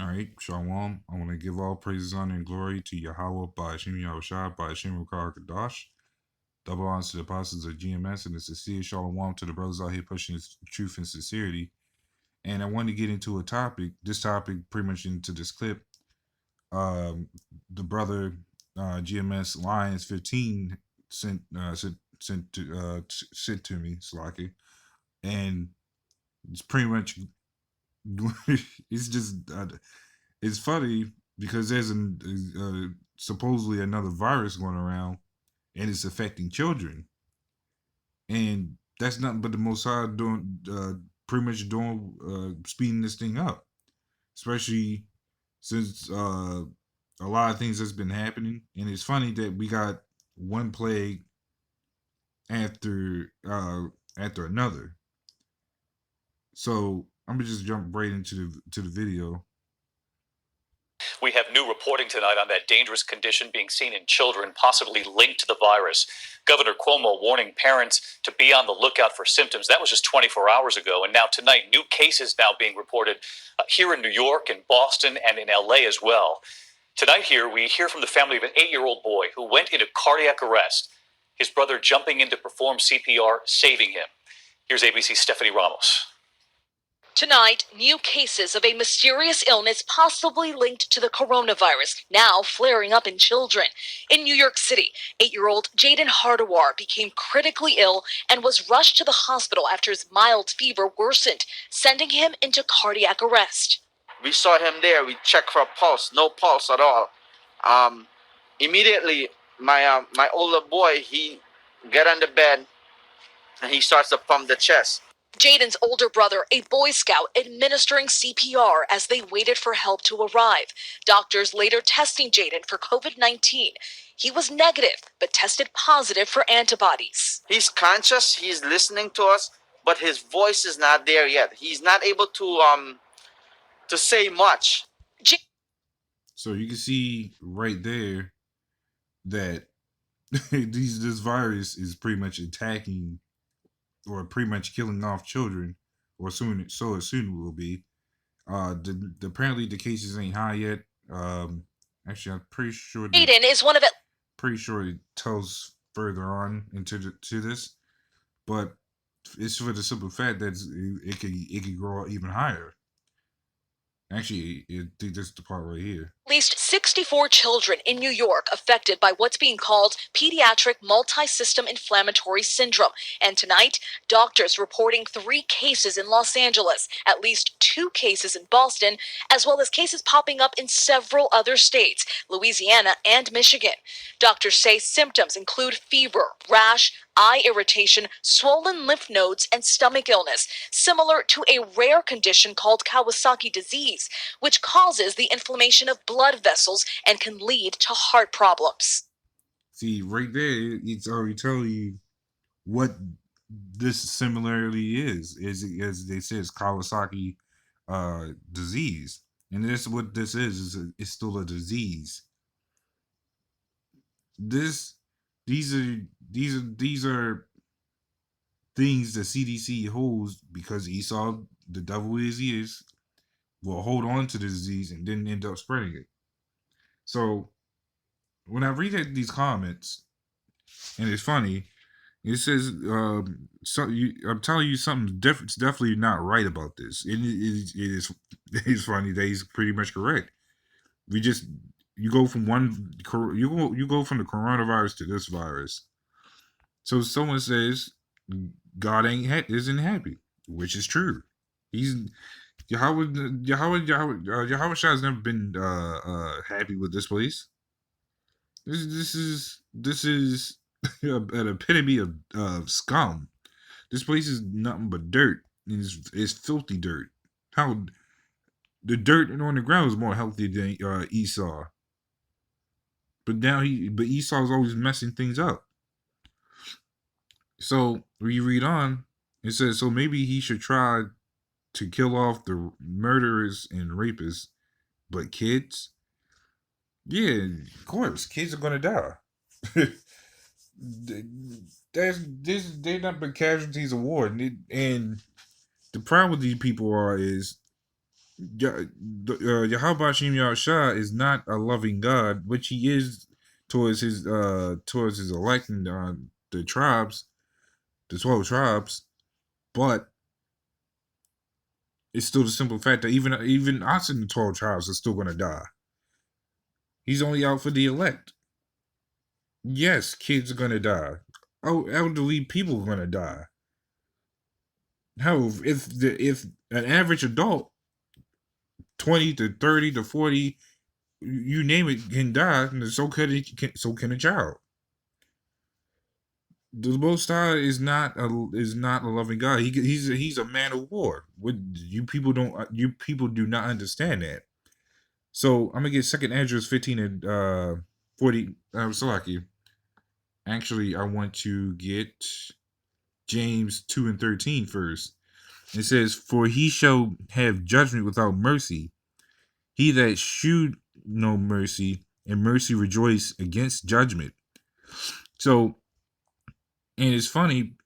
All right, Shalom. I want to give all praises, honor, and glory to Yahweh by Hashem Yahushua by Hashem Rukar Kadash. Double honors to the apostles of GMS and the sincere Shalom to the brothers out here pushing truth and sincerity. And I want to get into a topic. This topic, pretty much into this clip. The brother GMS Lions 15 sent to me, Slocky, and it's pretty much it's just it's funny because there's supposedly another virus going around and it's affecting children, and that's nothing but the Mossad doing pretty much doing speeding this thing up, especially since a lot of things that's been happening. And it's funny that we got one plague after another. So I'm gonna just jump right into the video. We have new reporting tonight on that dangerous condition being seen in children, possibly linked to the virus. Governor Cuomo warning parents to be on the lookout for symptoms. That was just 24 hours ago. And now tonight, new cases now being reported here in New York, in Boston, and in LA as well. Tonight here, we hear from the family of an 8-year-old boy who went into cardiac arrest. His brother jumping in to perform CPR, saving him. Here's ABC's Stephanie Ramos. Tonight, new cases of a mysterious illness possibly linked to the coronavirus, now flaring up in children. In New York City, 8-year-old Jaden Hardawar became critically ill and was rushed to the hospital after his mild fever worsened, sending him into cardiac arrest. We saw him there. We checked for a pulse, no pulse at all. Immediately, my older boy, he get on the bed and he starts to pump the chest. Jaden's older brother, a Boy Scout, administering CPR as they waited for help to arrive. Doctors later testing Jaden for COVID-19. He was negative, but tested positive for antibodies. He's conscious, he's listening to us, but his voice is not there yet. He's not able to say much. So you can see right there that this virus is pretty much attacking or pretty much killing off children, or soon it will be. Apparently the cases ain't high yet. Actually, I'm pretty sure Jaden is one of it. Pretty sure it tells further on to this, but it's for the simple fact that it could grow even higher. Actually, I think this is the part right here. At least 64 children in New York affected by what's being called pediatric multi-system inflammatory syndrome. And tonight, doctors reporting 3 cases in Los Angeles, at least 2 cases in Boston, as well as cases popping up in several other states, Louisiana and Michigan. Doctors say symptoms include fever, rash, eye irritation, swollen lymph nodes, and stomach illness, similar to a rare condition called Kawasaki disease, which causes the inflammation of blood vessels and can lead to heart problems. See, right there, it's already telling you what this similarly is as they say, it's Kawasaki disease. And this what this is it's still a disease. These are things the CDC holds because Esau, the devil is he is, will hold on to the disease and then end up spreading it. So when I read these comments, and it's funny, it says, I'm telling you something it's definitely not right about this. It's funny that he's pretty much correct. You go from you go from the coronavirus to this virus. So someone says God isn't happy, which is true. He's Yahweh Shah has never been happy with this place. This is an epitome of scum. This place is nothing but dirt. It's filthy dirt. How the dirt on the ground is more healthy than Esau. But Esau's always messing things up. So when you read on, it says, so maybe he should try to kill off the murderers and rapists, but kids? Yeah, of course, kids are gonna die. They're not but casualties of war, and the problem with these people is Yahweh Shem Yahshua is not a loving God, which he is towards his elect and the tribes, the 12 tribes, but it's still the simple fact that even us in the 12 tribes are still gonna die. He's only out for the elect. Yes, kids are gonna die. Oh, elderly people are gonna die. How if an average adult, 20 to 30 to 40, you name it, can die, and so can a child. The Most High is not a loving God. He's a man of war. What you people do not understand that. So I'm gonna get Second Ezra 15 and 40. Salaki. Actually, I want to get James 2 and 13 first. It says, "For he shall have judgment without mercy. He that shewed no mercy, and mercy rejoice against judgment." So, and it's funny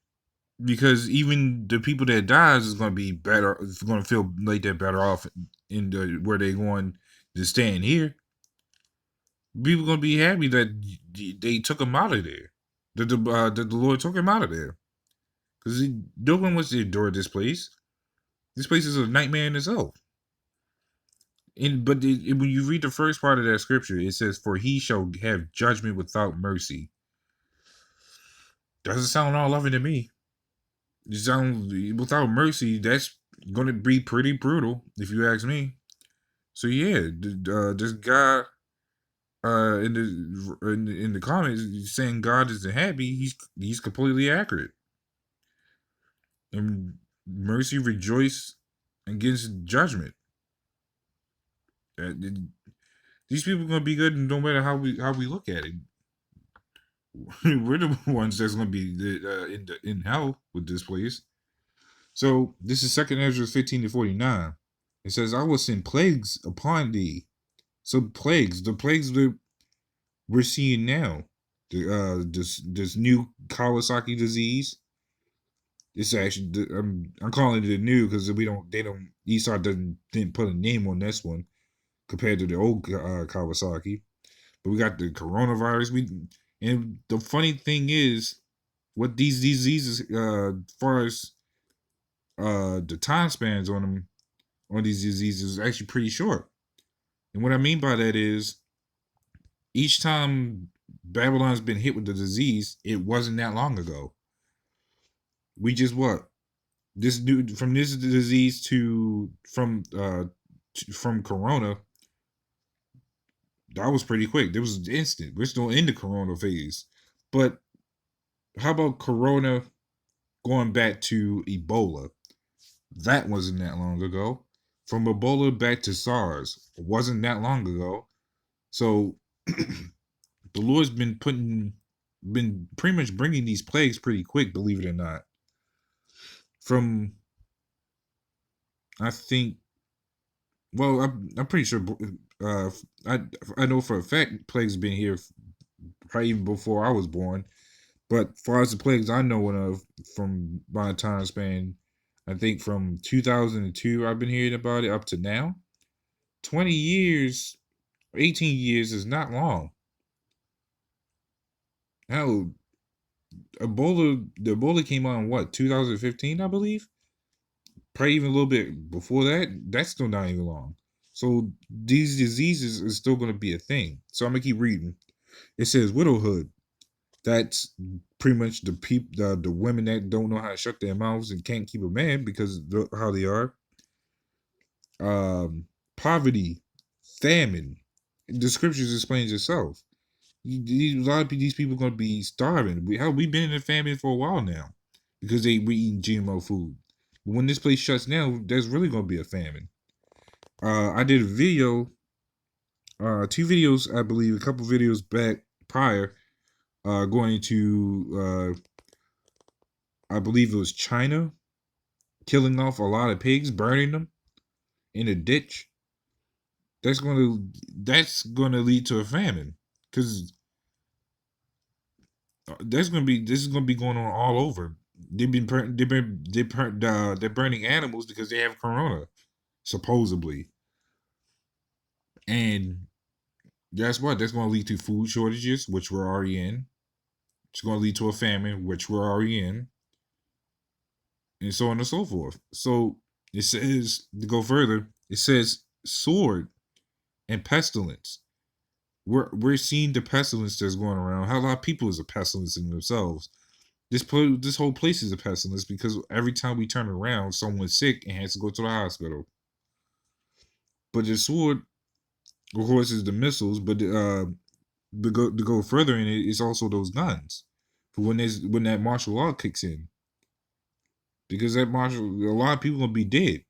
because even the people that dies is going to be better. It's going to feel like they're better off in where they're going to stand here. People going to be happy that they took them out of there. That the Lord took him out of there, because no one wants to endure this place. This place is a nightmare in itself. But when you read the first part of that scripture, it says, "For he shall have judgment without mercy." Doesn't sound all loving to me. It sounds without mercy. That's gonna be pretty brutal, if you ask me. So yeah, this guy in the comments saying God isn't happy. He's completely accurate. And mercy rejoice against judgment. These people are gonna be good, no matter how we look at it. We're the ones that's gonna be in hell with this place. So this is Second Ezra 15 to 49. It says, "I will send plagues upon thee." So the plagues that we're seeing now, this new Kawasaki disease. It's actually I'm calling it new because Esau didn't put a name on this one compared to the old Kawasaki. But we got the coronavirus. And the funny thing is, what these diseases, as far as the time spans on these diseases, is actually pretty short. And what I mean by that is, each time Babylon's been hit with the disease, it wasn't that long ago. We just from this disease from Corona, that was pretty quick. It was instant. We're still in the Corona phase. But how about Corona going back to Ebola? That wasn't that long ago. From Ebola back to SARS, wasn't that long ago. So the Lord's been pretty much bringing these plagues pretty quick, believe it or not. From, I think, well, I'm pretty sure. I know for a fact plagues been here probably even before I was born. But as far as the plagues I know of from my time span, I think from 2002 I've been hearing about it up to now. 20 years, 18 years is not long. Hell, the Ebola came out in what, 2015, I believe? Probably even a little bit before that. That's still not even long. So these diseases is still going to be a thing. So I'm going to keep reading. It says widowhood. That's pretty much the women that don't know how to shut their mouths and can't keep a man because of how they are. Poverty, famine. The scriptures explains itself. A lot of these people are going to be starving. We've been in a famine for a while now because we're eating GMO food. But when this place shuts down, there's really going to be a famine. I did a video, 2 videos, I believe, a couple videos back prior, going to, I believe it was China, killing off a lot of pigs, burning them in a ditch. That's gonna lead to a famine, because this is gonna be going on all over. They're burning animals because they have corona. supposedly. And guess what? That's going to lead to food shortages, which we're already in. It's going to lead to a famine, which we're already in, and so on and so forth. So it says, to go further, it says sword and pestilence. We're seeing the pestilence that's going around. How a lot of people is a pestilence in themselves. This whole place is a pestilence because every time we turn around, someone's sick and has to go to the hospital. But the sword, of course, is the missiles. But to go further in it, it's also those guns. For when that martial law kicks in, because a lot of people gonna be dead,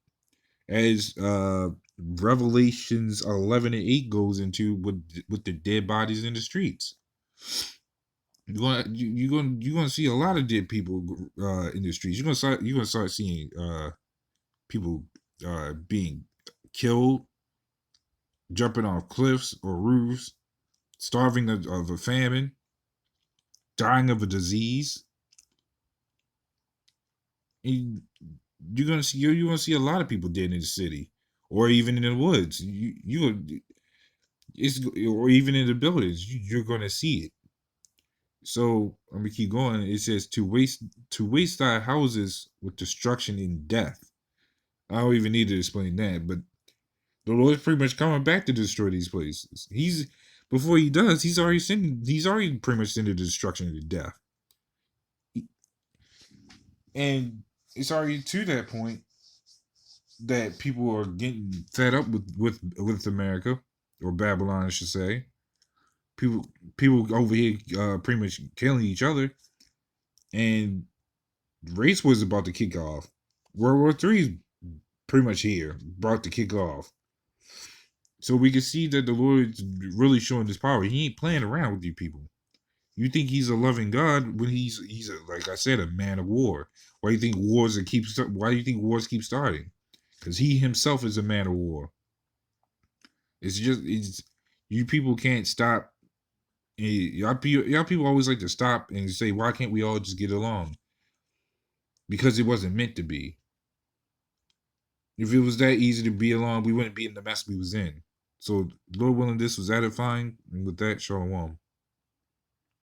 as Revelations 11:8 goes into with the dead bodies in the streets. You're gonna see a lot of dead people in the streets. You're gonna start seeing people being killed, jumping off cliffs or roofs, starving of a famine, dying of a disease. And you're gonna see a lot of people dead in the city, or even in the woods. Or even in the buildings. You're gonna see it. So I'm gonna keep going. It says to waste thy houses with destruction and death. I don't even need to explain that, but the Lord's pretty much coming back to destroy these places. Before he does, he's already pretty much sending the destruction and death. And it's already to that point that people are getting fed up with America, or Babylon, I should say. People over here pretty much killing each other, and race was about to kick off. World War III is pretty much here, about to kick off. So we can see that the Lord's really showing his power. He ain't playing around with you people. You think he's a loving God when he's like I said, a man of war. Why do you think wars keep starting? Because he himself is a man of war. It's you people can't stop. Y'all people always like to stop and say, why can't we all just get along? Because it wasn't meant to be. If it was that easy to be along, we wouldn't be in the mess we was in. So, Lord willing, this was edifying. And with that, shalom.